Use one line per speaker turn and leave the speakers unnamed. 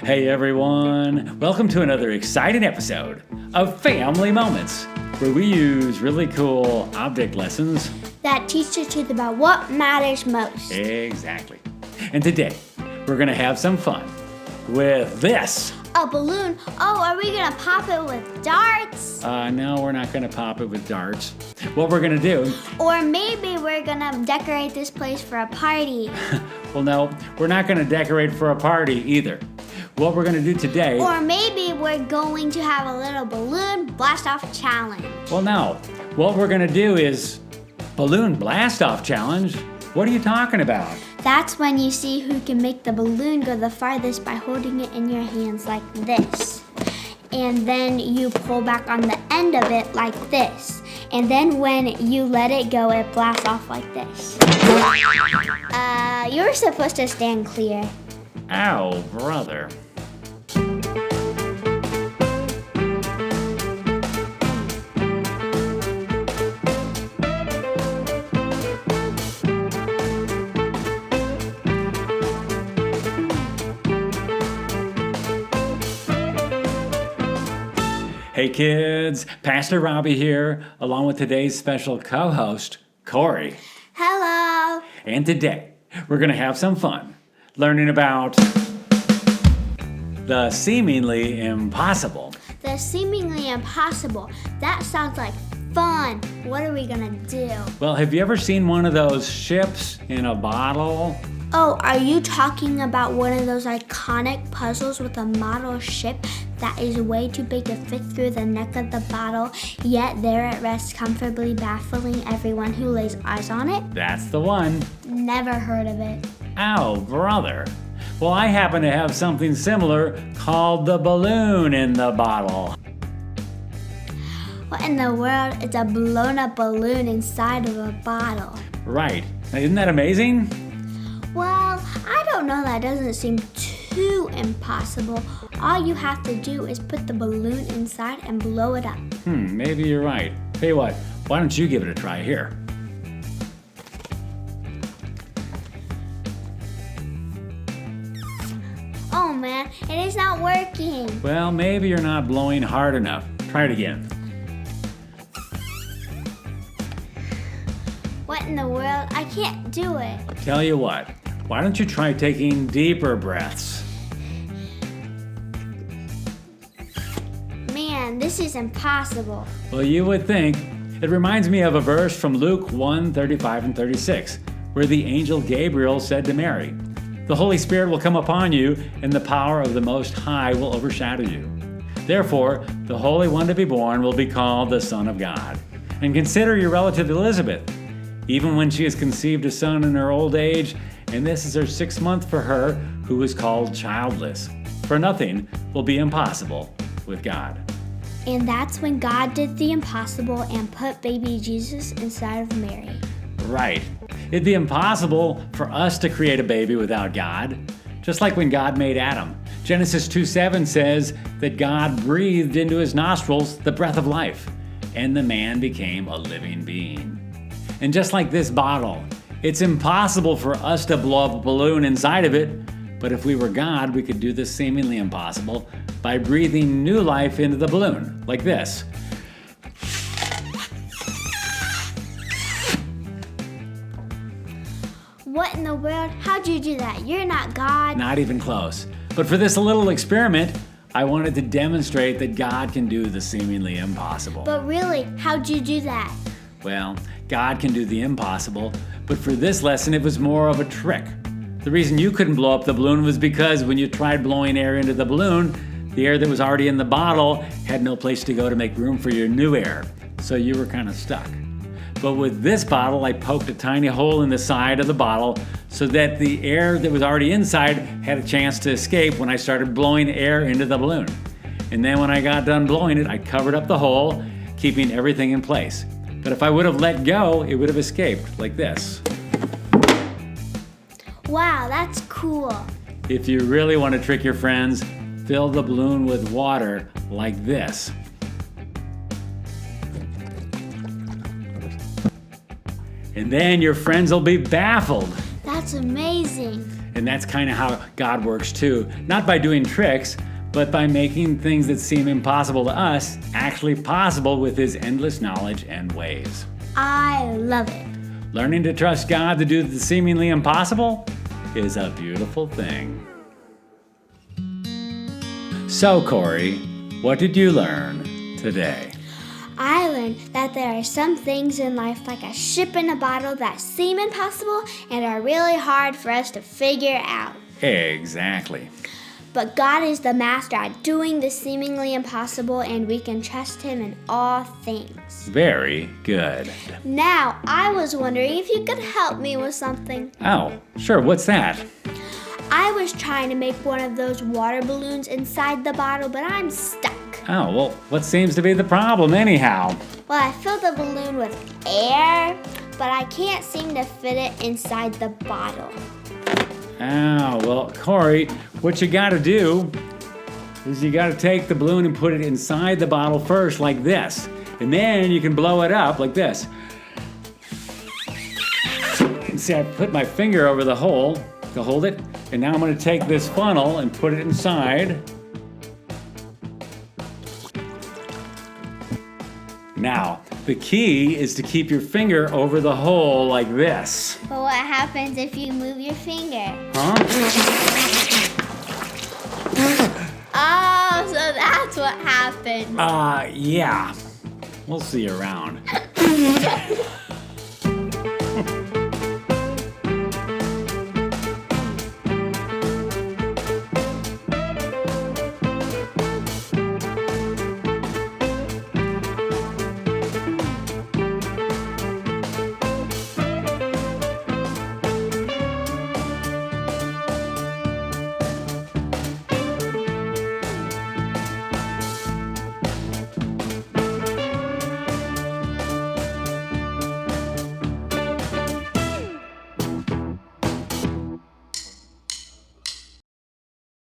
Hey everyone, welcome to another exciting episode of Family Moments, where we use really cool object lessons
that teach the truth about what matters most.
Exactly. And today, we're going to have some fun with this.
A balloon? Oh, are we going to pop it with darts?
No, we're not going to pop it with darts. What we're going to do...
Or maybe we're going to decorate this place for a party.
Well, no, we're not going to decorate for a party either. What we're going to do today...
Or maybe we're going to have a little balloon blast-off challenge.
Well, no. What we're going to do is balloon blast-off challenge? What are you talking about?
That's when you see who can make the balloon go the farthest by holding it in your hands like this. And then you pull back on the end of it like this. And then when you let it go, it blasts off like this. You're supposed to stand clear.
Ow, brother. Hey kids, Pastor Robbie here, along with today's special co-host, Corey.
Hello.
And today, we're going to have some fun learning about the seemingly impossible.
The seemingly impossible. That sounds like fun. What are we gonna do?
Well, have you ever seen one of those ships in a bottle?
Oh, are you talking about one of those iconic puzzles with a model ship that is way too big to fit through the neck of the bottle, yet there at rest comfortably baffling everyone who lays eyes on it?
That's the one.
Never heard of it.
Ow, brother. Well, I happen to have something similar called the balloon in the bottle.
What in the world is a blown up balloon inside of a bottle?
Right. Now, isn't that amazing?
Well, I don't know, that doesn't seem too impossible. All you have to do is put the balloon inside and blow it up.
Maybe you're right. Tell you what, why don't you give it a try here?
Oh man, it is not working.
Well, maybe you're not blowing hard enough. Try it again.
What in the world? I can't do it.
Tell you what, why don't you try taking deeper breaths?
Man, this is impossible.
Well, you would think. It reminds me of a verse from Luke 1:35 and 36, where the angel Gabriel said to Mary, "The Holy Spirit will come upon you, and the power of the Most High will overshadow you. Therefore, the Holy One to be born will be called the Son of God. And consider your relative Elizabeth. Even when she has conceived a son in her old age, and this is her 6th month for her, who is called childless. For nothing will be impossible with God."
And that's when God did the impossible and put baby Jesus inside of Mary.
Right. It'd be impossible for us to create a baby without God. Just like when God made Adam. Genesis 2:7 says that God breathed into his nostrils the breath of life, and the man became a living being. And just like this bottle, it's impossible for us to blow up a balloon inside of it, but if we were God, we could do the seemingly impossible by breathing new life into the balloon, like this.
What in the world? How'd you do that? You're not God.
Not even close. But for this little experiment, I wanted to demonstrate that God can do the seemingly impossible.
But really, how'd you do that?
Well, God can do the impossible, but for this lesson, it was more of a trick. The reason you couldn't blow up the balloon was because when you tried blowing air into the balloon, the air that was already in the bottle had no place to go to make room for your new air, so you were kind of stuck. But with this bottle, I poked a tiny hole in the side of the bottle so that the air that was already inside had a chance to escape when I started blowing air into the balloon. And then when I got done blowing it, I covered up the hole, keeping everything in place. But if I would have let go, it would have escaped like this.
Wow, that's cool.
If you really want to trick your friends, fill the balloon with water like this. And then your friends will be baffled.
That's amazing.
And that's kind of how God works too. Not by doing tricks, but by making things that seem impossible to us actually possible with His endless knowledge and ways.
I love it.
Learning to trust God to do the seemingly impossible is a beautiful thing. So, Corey, what did you learn today?
I learned that there are some things in life, like a ship in a bottle, that seem impossible and are really hard for us to figure out.
Exactly.
But God is the master at doing the seemingly impossible, and we can trust Him in all things.
Very good.
Now, I was wondering if you could help me with something.
Oh, sure. What's that?
I was trying to make one of those water balloons inside the bottle, but I'm stuck.
Oh, well, what seems to be the problem anyhow?
Well, I filled the balloon with air, but I can't seem to fit it inside the bottle.
Oh, well, Corey, what you gotta do is you gotta take the balloon and put it inside the bottle first, like this. And then you can blow it up like this. See, I put my finger over the hole to hold it, and now I'm gonna take this funnel and put it inside. Now, the key is to keep your finger over the hole like this.
But what happens if you move your finger?
Huh?
Oh, so that's what happened.
Yeah. We'll see you around.